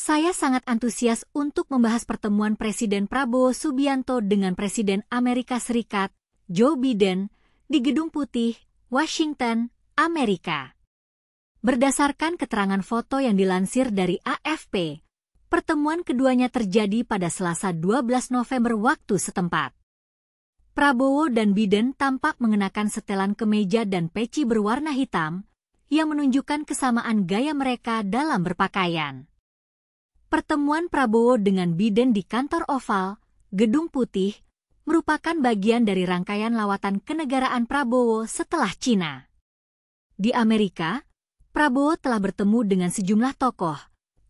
Saya sangat antusias untuk membahas pertemuan Presiden Prabowo Subianto dengan Presiden Amerika Serikat, Joe Biden, di Gedung Putih, Washington, Amerika. Berdasarkan keterangan foto yang dilansir dari AFP, pertemuan keduanya terjadi pada Selasa 12 November waktu setempat. Prabowo dan Biden tampak mengenakan setelan kemeja dan peci berwarna hitam, yang menunjukkan kesamaan gaya mereka dalam berpakaian. Pertemuan Prabowo dengan Biden di kantor Oval, Gedung Putih, merupakan bagian dari rangkaian lawatan kenegaraan Prabowo setelah Cina. Di Amerika, Prabowo telah bertemu dengan sejumlah tokoh,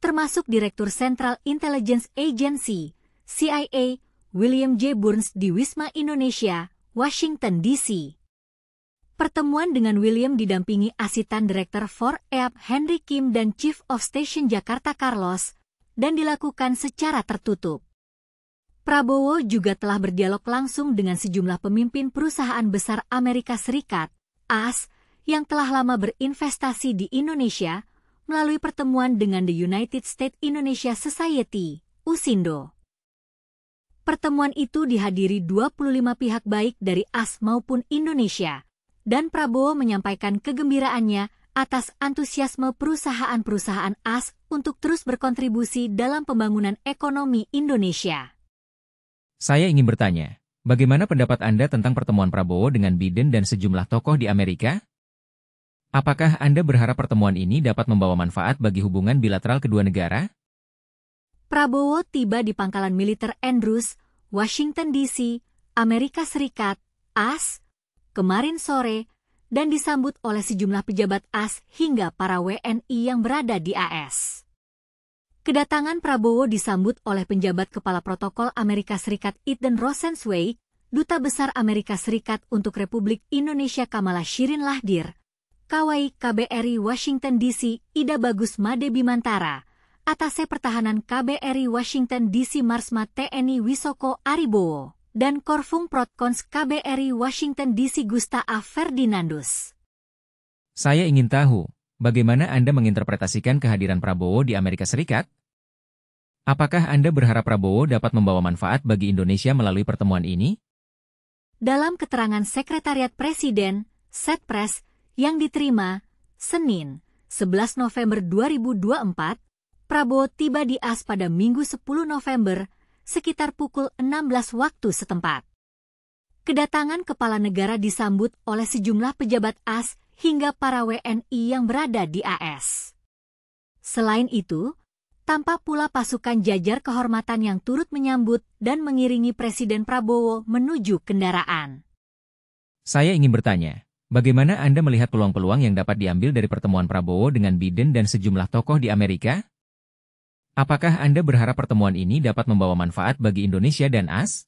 termasuk Direktur Central Intelligence Agency, CIA, William J. Burns di Wisma Indonesia, Washington, D.C. Pertemuan dengan William didampingi Asitan Direktur 4EAP Henry Kim dan Chief of Station Jakarta Carlos, dan dilakukan secara tertutup. Prabowo juga telah berdialog langsung dengan sejumlah pemimpin perusahaan besar Amerika Serikat, AS, yang telah lama berinvestasi di Indonesia, melalui pertemuan dengan The United States Indonesia Society, USINDO. Pertemuan itu dihadiri 25 pihak baik dari AS maupun Indonesia, dan Prabowo menyampaikan kegembiraannya atas antusiasme perusahaan-perusahaan AS untuk terus berkontribusi dalam pembangunan ekonomi Indonesia. Saya ingin bertanya, bagaimana pendapat Anda tentang pertemuan Prabowo dengan Biden dan sejumlah tokoh di Amerika? Apakah Anda berharap pertemuan ini dapat membawa manfaat bagi hubungan bilateral kedua negara? Prabowo tiba di pangkalan militer Andrews, Washington, D.C., Amerika Serikat, AS, kemarin sore, dan disambut oleh sejumlah pejabat AS hingga para WNI yang berada di AS. Kedatangan Prabowo disambut oleh penjabat Kepala Protokol Amerika Serikat Eden Rosenzweig, Duta Besar Amerika Serikat untuk Republik Indonesia Kamala Shirin Lahdir, KWI KBRI Washington DC Ida Bagus Made Bimantara, Atase Pertahanan KBRI Washington DC Marsma TNI Wisoko Aribowo, dan Korfung Protkons KBRI Washington DC Gusta A. Ferdinandus. Saya ingin tahu, bagaimana Anda menginterpretasikan kehadiran Prabowo di Amerika Serikat? Apakah Anda berharap Prabowo dapat membawa manfaat bagi Indonesia melalui pertemuan ini? Dalam keterangan Sekretariat Presiden, Setpres, yang diterima, Senin, 11 November 2024, Prabowo tiba di AS pada Minggu 10 November, sekitar pukul 16 waktu setempat. Kedatangan kepala negara disambut oleh sejumlah pejabat AS hingga para WNI yang berada di AS. Selain itu, tampak pula pasukan jajar kehormatan yang turut menyambut dan mengiringi Presiden Prabowo menuju kendaraan. Saya ingin bertanya, bagaimana Anda melihat peluang-peluang yang dapat diambil dari pertemuan Prabowo dengan Biden dan sejumlah tokoh di Amerika? Apakah Anda berharap pertemuan ini dapat membawa manfaat bagi Indonesia dan AS?